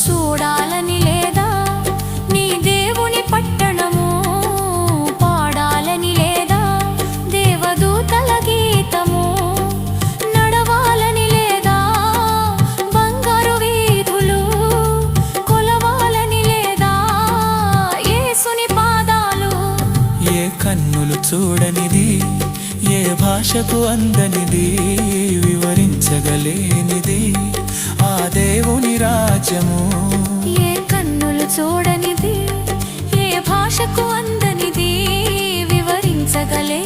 చూడాలని లేదా నీ దేవుని పట్టణము, పాడాలని లేదా దేవదూతల గీతము, నడవాలని లేదా బంగారు వీధులు, కొలవాలని లేదా యేసుని పాదాలు. ఏ కన్నులు చూడనిది, ఏ భాషకు అందనిది, వివరించగలేనిది ఆ దేవుని రాజ్యము. ఏ కన్నులు చూడనిది, ఏ భాషకు అందనిది, వివరించగలే